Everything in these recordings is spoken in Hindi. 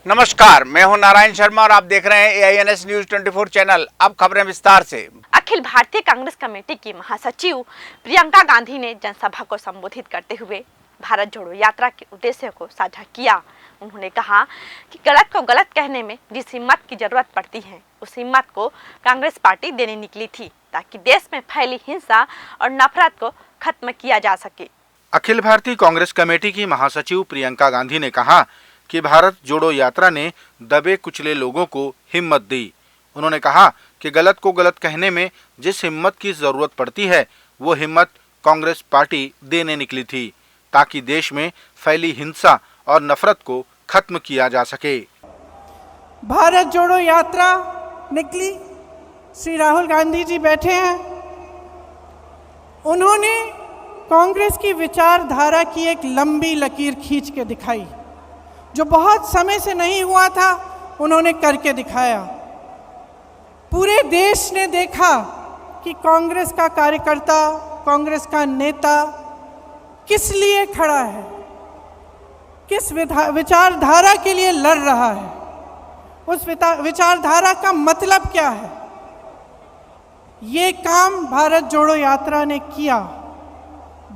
नमस्कार, मैं हूं नारायण शर्मा और आप देख रहे हैं AINS न्यूज 24 चैनल। अब खबरें विस्तार से। अखिल भारतीय कांग्रेस कमेटी की महासचिव प्रियंका गांधी ने जनसभा को संबोधित करते हुए भारत जोड़ो यात्रा के उद्देश्य को साझा किया। उन्होंने कहा कि गलत को गलत कहने में जिस हिम्मत की जरूरत पड़ती है, उस हिम्मत को कांग्रेस पार्टी देने निकली थी ताकि देश में फैली हिंसा और नफरत को खत्म किया जा सके। अखिल भारतीय कांग्रेस कमेटी की महासचिव प्रियंका गांधी ने कहा कि भारत जोड़ो यात्रा ने दबे कुचले लोगों को हिम्मत दी। उन्होंने कहा कि गलत को गलत कहने में जिस हिम्मत की जरूरत पड़ती है, वो हिम्मत कांग्रेस पार्टी देने निकली थी ताकि देश में फैली हिंसा और नफरत को खत्म किया जा सके। भारत जोड़ो यात्रा निकली, श्री राहुल गांधी जी बैठे हैं। उन्होंने कांग्रेस की विचारधारा की एक लंबी लकीर खींच के दिखाई, जो बहुत समय से नहीं हुआ था, उन्होंने करके दिखाया। पूरे देश ने देखा कि कांग्रेस का कार्यकर्ता, कांग्रेस का नेता किस लिए खड़ा है, किस विचारधारा के लिए लड़ रहा है, उस विचारधारा का मतलब क्या है। ये काम भारत जोड़ो यात्रा ने किया।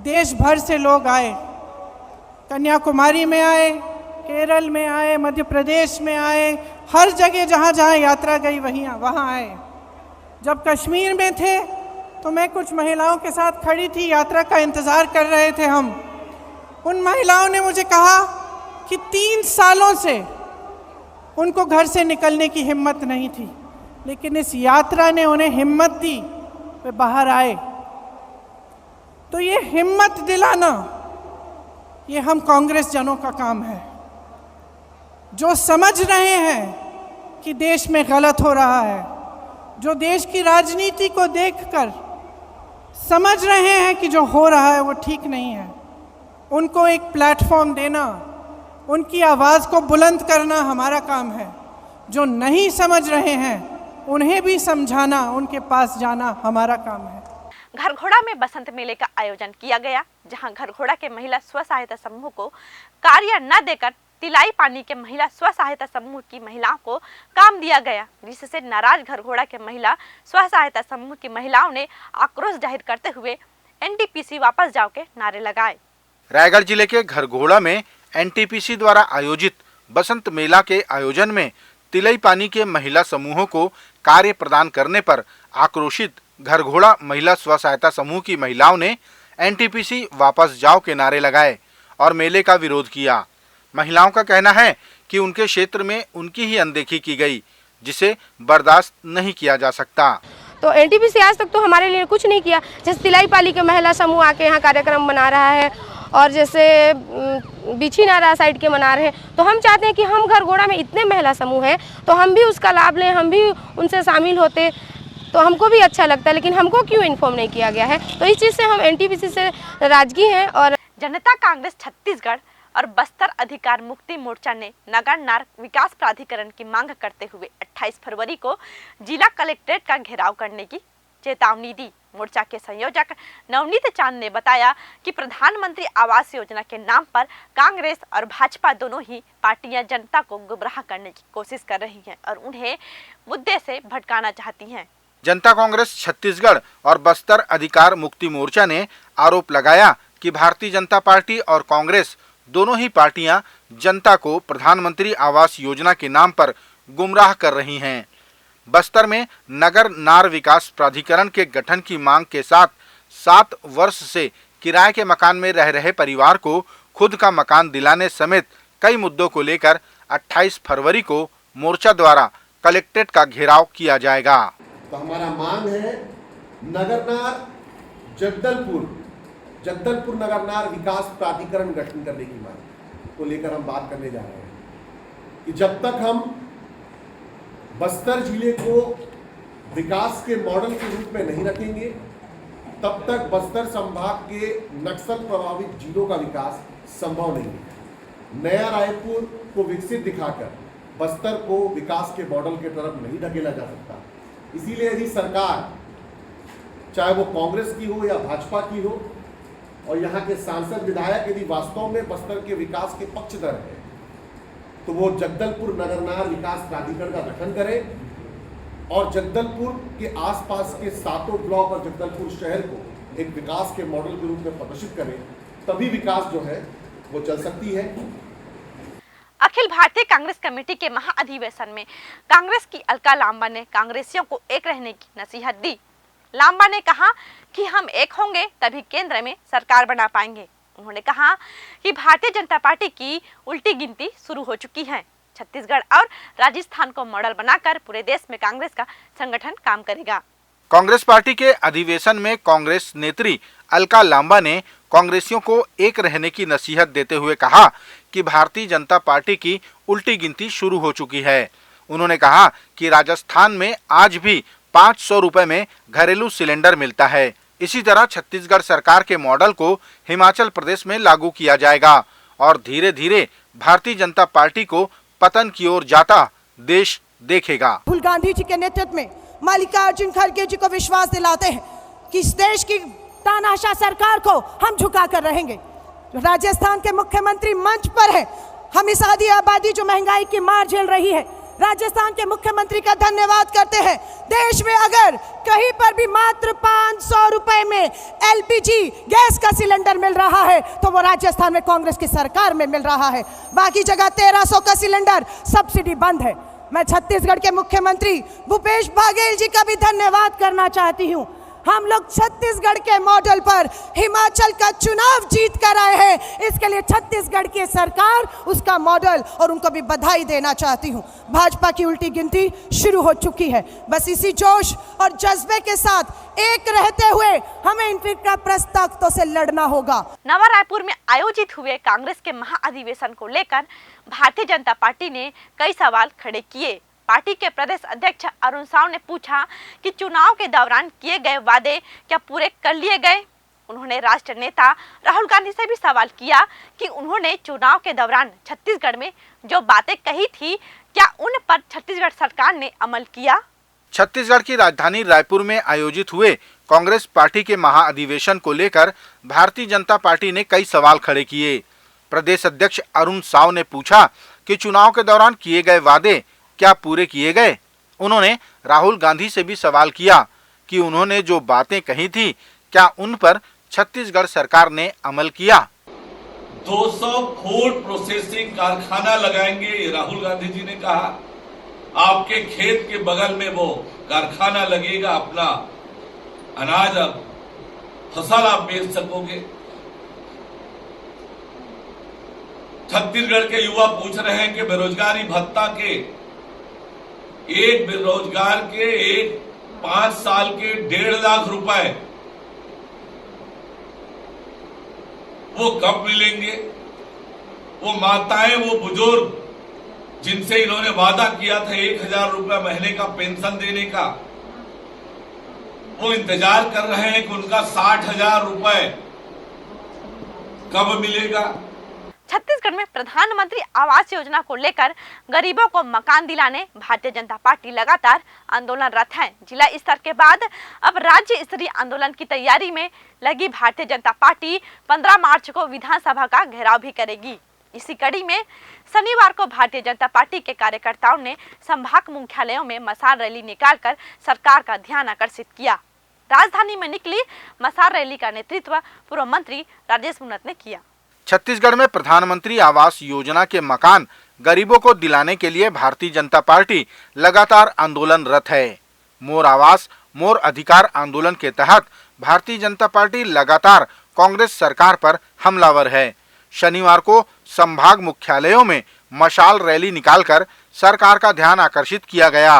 देश भर से लोग आए, कन्याकुमारी में आए, केरल में आए, मध्य प्रदेश में आए, हर जगह जहाँ जहाँ यात्रा गई वहाँ आए। जब कश्मीर में थे तो मैं कुछ महिलाओं के साथ खड़ी थी, यात्रा का इंतज़ार कर रहे थे हम। उन महिलाओं ने मुझे कहा कि 3 सालों से उनको घर से निकलने की हिम्मत नहीं थी, लेकिन इस यात्रा ने उन्हें हिम्मत दी, वे बाहर आए। तो ये हिम्मत दिलाना, ये हम कांग्रेस जनों का काम है, जो समझ रहे हैं कि देश में गलत हो रहा है, जो देश की राजनीति को देखकर समझ रहे हैं कि जो हो रहा है वो ठीक नहीं है। उनको एक प्लेटफॉर्म देना, उनकी आवाज़ को बुलंद करना हमारा काम है। जो नहीं समझ रहे हैं उन्हें भी समझाना, उनके पास जाना हमारा काम है। घरघोड़ा में बसंत मेले का आयोजन किया गया, जहां घरघोड़ा के महिला स्व सहायता समूह को कार्य न देकर तिलाई पानी के महिला स्व सहायता समूह की महिलाओं को काम दिया गया, जिससे नाराज घरघोड़ा के महिला स्व सहायता समूह की महिलाओं ने आक्रोश जाहिर करते हुए NTPC वापस जाओ के नारे लगाए। रायगढ़ जिले के घरघोड़ा में NTPC द्वारा आयोजित बसंत मेला के आयोजन में तिलई पानी के महिला समूहों को कार्य प्रदान करने पर आक्रोशित घरघोड़ा महिला स्व सहायता समूह की महिलाओं ने NTPC वापस जाओ के नारे लगाए और मेले का विरोध किया। महिलाओं का कहना है कि उनके क्षेत्र में उनकी ही अनदेखी की गई, जिसे बर्दाश्त नहीं किया जा सकता। तो NTPC आज तक तो हमारे लिए कुछ नहीं किया। जैसे तिलाई पाली के महिला समूह आके यहाँ कार्यक्रम बना रहा है, और जैसे बिछी नारा साइड के मना रहे हैं, तो हम चाहते हैं कि हम घरघोड़ा में इतने महिला समूह हैं तो हम भी उसका लाभ लें, हम भी उनसे शामिल होते तो हमको भी अच्छा लगता है, लेकिन हमको क्यों इन्फॉर्म नहीं किया गया है। तो इस चीज़ से हम NTPC से नाराजगी हैं। और जनता कांग्रेस छत्तीसगढ़ और बस्तर अधिकार मुक्ति मोर्चा ने नगर नार विकास प्राधिकरण की मांग करते हुए 28 फरवरी को जिला कलेक्ट्रेट का घेराव करने की चेतावनी दी। मोर्चा के संयोजक नवनीत चांद ने बताया कि प्रधानमंत्री आवास योजना के नाम पर कांग्रेस और भाजपा दोनों ही पार्टियां जनता को गुमराह करने की कोशिश कर रही हैं और उन्हें मुद्दे से भटकाना चाहती हैं। जनता कांग्रेस छत्तीसगढ़ और बस्तर अधिकार मुक्ति मोर्चा ने आरोप लगाया कि भारतीय जनता पार्टी और कांग्रेस दोनों ही पार्टियां जनता को प्रधानमंत्री आवास योजना के नाम पर गुमराह कर रही हैं। बस्तर में नगर नार विकास प्राधिकरण के गठन की मांग के साथ 7 वर्ष से किराए के मकान में रह रहे परिवार को खुद का मकान दिलाने समेत कई मुद्दों को लेकर 28 फरवरी को मोर्चा द्वारा कलेक्ट्रेट का घेराव किया जाएगा। तो हमारा मांग है नगरनार जगदलपुर नगरनार विकास प्राधिकरण गठन करने की मांग को लेकर हम बात करने जा रहे हैं कि जब तक हम बस्तर जिले को विकास के मॉडल के रूप में नहीं रखेंगे, तब तक बस्तर संभाग के नक्सल प्रभावित जिलों का विकास संभव नहीं है। नया रायपुर को विकसित दिखाकर बस्तर को विकास के मॉडल के तरफ नहीं ढकेला जा सकता। इसीलिए यदि सरकार, चाहे वो कांग्रेस की हो या भाजपा की हो, और यहाँ के सांसद विधायक यदि वास्तव में बस्तर के विकास के पक्षधर है, तो वो जगदलपुर नगरनार विकास प्राधिकरण का गठन करें और जगदलपुर के आसपास के 7 ब्लॉक और जगदलपुर शहर को एक विकास के मॉडल के रूप में प्रदर्शित करें, तभी विकास जो है वो चल सकती है। अखिल भारतीय कांग्रेस कमेटी के महाअधिवेशन में कांग्रेस की अलका लांबा ने कांग्रेसियों को एक रहने की नसीहत दी। लांबा ने कहा कि हम एक होंगे तभी केंद्र में सरकार बना पाएंगे। उन्होंने कहा कि भारतीय जनता पार्टी की उल्टी गिनती शुरू हो चुकी है। छत्तीसगढ़ और राजस्थान को मॉडल बनाकर पूरे देश में कांग्रेस का संगठन काम करेगा। कांग्रेस पार्टी के अधिवेशन में कांग्रेस नेत्री अलका लांबा ने कांग्रेसियों को एक रहने की नसीहत देते हुए कहा कि भारतीय जनता पार्टी की उल्टी गिनती शुरू हो चुकी है। उन्होंने कहा कि राजस्थान में आज भी 500 रुपए में घरेलू सिलेंडर मिलता है। इसी तरह छत्तीसगढ़ सरकार के मॉडल को हिमाचल प्रदेश में लागू किया जाएगा और धीरे धीरे भारतीय जनता पार्टी को पतन की ओर जाता देश देखेगा। राहुल गांधी जी के नेतृत्व में मल्लिकार्जुन खड़गे जी को विश्वास दिलाते हैं कि इस देश की तानाशाह सरकार को हम झुका कर रहेंगे। राजस्थान के मुख्यमंत्री मंच पर है। हम इस आधी आबादी जो महंगाई की मार झेल रही है, राजस्थान के मुख्यमंत्री का धन्यवाद करते हैं। देश में अगर कहीं पर भी मात्र 500 रुपए में एलपीजी गैस का सिलेंडर मिल रहा है तो वो राजस्थान में कांग्रेस की सरकार में मिल रहा है। बाकी जगह 1300 का सिलेंडर सब्सिडी बंद है। मैं छत्तीसगढ़ के मुख्यमंत्री भूपेश बघेल जी का भी धन्यवाद करना चाहती हूँ। हम लोग छत्तीसगढ़ के मॉडल पर हिमाचल का चुनाव जीत कर आए हैं। इसके लिए छत्तीसगढ़ की सरकार, उसका मॉडल और उनको भी बधाई देना चाहती हूं। भाजपा की उल्टी गिनती शुरू हो चुकी है। बस इसी जोश और जज्बे के साथ एक रहते हुए हमें इंद्रप्रस्थ ताकतों से लड़ना होगा। नवा रायपुर में आयोजित हुए कांग्रेस के महाअधिवेशन को लेकर भारतीय जनता पार्टी ने कई सवाल खड़े किए। पार्टी के प्रदेश अध्यक्ष अरुण साव ने पूछा कि चुनाव के दौरान किए गए वादे क्या पूरे कर लिए गए। उन्होंने राष्ट्रीय नेता राहुल गांधी से भी सवाल किया कि उन्होंने चुनाव के दौरान छत्तीसगढ़ में जो बातें कही थी क्या उन पर छत्तीसगढ़ सरकार ने अमल किया। छत्तीसगढ़ की राजधानी रायपुर में आयोजित हुए कांग्रेस पार्टी के महाअधिवेशन को लेकर भारतीय जनता पार्टी ने कई सवाल खड़े किए। प्रदेश अध्यक्ष अरुण साव ने पूछा कि चुनाव के दौरान किए गए वादे क्या पूरे किए गए। उन्होंने राहुल गांधी से भी सवाल किया कि उन्होंने जो बातें कही थी क्या उन पर छत्तीसगढ़ सरकार ने अमल किया। 200 फूड प्रोसेसिंग कारखाना लगाएंगे, ये राहुल गांधी जी ने कहा। आपके खेत के बगल में वो कारखाना लगेगा, अपना अनाज अब फसल आप बेच सकोगे। छत्तीसगढ़ के युवा पूछ रहे हैं कि बेरोजगारी भत्ता के एक बेरोजगार के 5 साल के 1.5 लाख रुपए वो कब मिलेंगे। वो माताएं, वो बुजुर्ग जिनसे इन्होंने वादा किया था 1000 रुपया महीने का पेंशन देने का, वो इंतजार कर रहे हैं कि उनका 60,000 रुपए कब मिलेगा। छत्तीसगढ़ में प्रधानमंत्री आवास योजना को लेकर गरीबों को मकान दिलाने भारतीय जनता पार्टी लगातार आंदोलनरत है। जिला स्तर के बाद अब राज्य स्तरीय आंदोलन की तैयारी में लगी भारतीय जनता पार्टी 15 मार्च को विधानसभा का घेराव भी करेगी। इसी कड़ी में शनिवार को भारतीय जनता पार्टी के कार्यकर्ताओं ने संभाग मुख्यालयों में मशाल रैली निकालकर सरकार का ध्यान आकर्षित किया। राजधानी में निकली मशाल रैली का नेतृत्व पूर्व मंत्री राजेश मूणत ने किया। छत्तीसगढ़ में प्रधानमंत्री आवास योजना के मकान गरीबों को दिलाने के लिए भारतीय जनता पार्टी लगातार आंदोलनरत है। मोर आवास मोर अधिकार आंदोलन के तहत भारतीय जनता पार्टी लगातार कांग्रेस सरकार पर हमलावर है। शनिवार को संभाग मुख्यालयों में मशाल रैली निकालकर सरकार का ध्यान आकर्षित किया गया।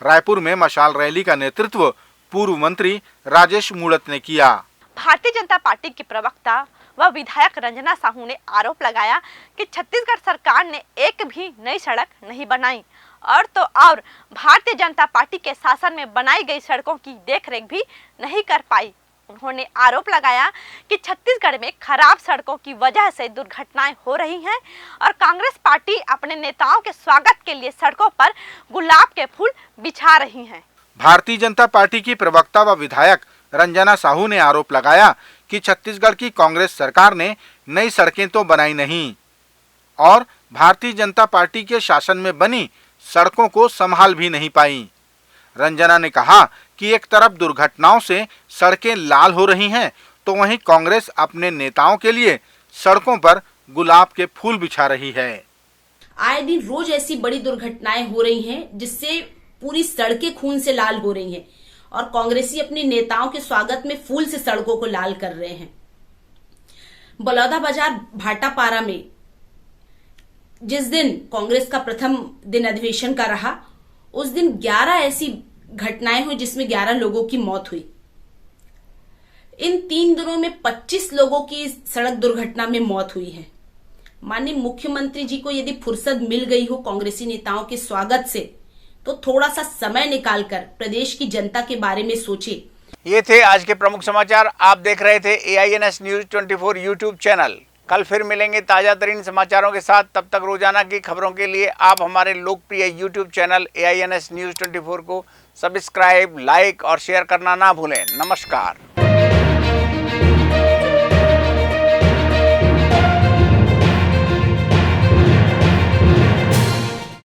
रायपुर में मशाल रैली का नेतृत्व पूर्व मंत्री राजेश मूणत ने किया। भारतीय जनता पार्टी के प्रवक्ता व विधायक रंजना साहू ने आरोप लगाया कि छत्तीसगढ़ सरकार ने एक भी नई सड़क नहीं बनाई और तो और भारतीय जनता पार्टी के शासन में बनाई गई सड़कों की देखरेख भी नहीं कर पाई। उन्होंने आरोप लगाया कि छत्तीसगढ़ में खराब सड़कों की वजह से दुर्घटनाएं हो रही हैं और कांग्रेस पार्टी अपने नेताओं के स्वागत के लिए सड़कों पर गुलाब के फूल बिछा रही है। भारतीय जनता पार्टी की प्रवक्ता व विधायक रंजना साहू ने आरोप लगाया कि छत्तीसगढ़ की कांग्रेस सरकार ने नई सड़कें तो बनाई नहीं और भारतीय जनता पार्टी के शासन में बनी सड़कों को संभाल भी नहीं पाई। रंजना ने कहा कि एक तरफ दुर्घटनाओं से सड़कें लाल हो रही हैं, तो वहीं कांग्रेस अपने नेताओं के लिए सड़कों पर गुलाब के फूल बिछा रही है। आए दिन रोज ऐसी बड़ी दुर्घटनाएं हो रही हैं जिससे पूरी सड़कें खून से लाल हो रही हैं और कांग्रेसी अपने नेताओं के स्वागत में फूल से सड़कों को लाल कर रहे हैं। बलौदाबाजार भाटापारा में जिस दिन कांग्रेस का प्रथम दिन अधिवेशन का रहा, उस दिन 11 ऐसी घटनाएं हुई जिसमें 11 लोगों की मौत हुई। इन 3 दिनों में 25 लोगों की सड़क दुर्घटना में मौत हुई है। माननीय मुख्यमंत्री जी को यदि फुर्सत मिल गई हो कांग्रेसी नेताओं के स्वागत से, तो थोड़ा सा समय निकालकर प्रदेश की जनता के बारे में सोचे। ये थे आज के प्रमुख समाचार। आप देख रहे थे AINS न्यूज 24 यूट्यूब चैनल। कल फिर मिलेंगे ताजा तरीन समाचारों के साथ। तब तक रोजाना की खबरों के लिए आप हमारे लोकप्रिय यूट्यूब चैनल AINS न्यूज 24 को सब्सक्राइब, लाइक और शेयर करना ना भूलें। नमस्कार।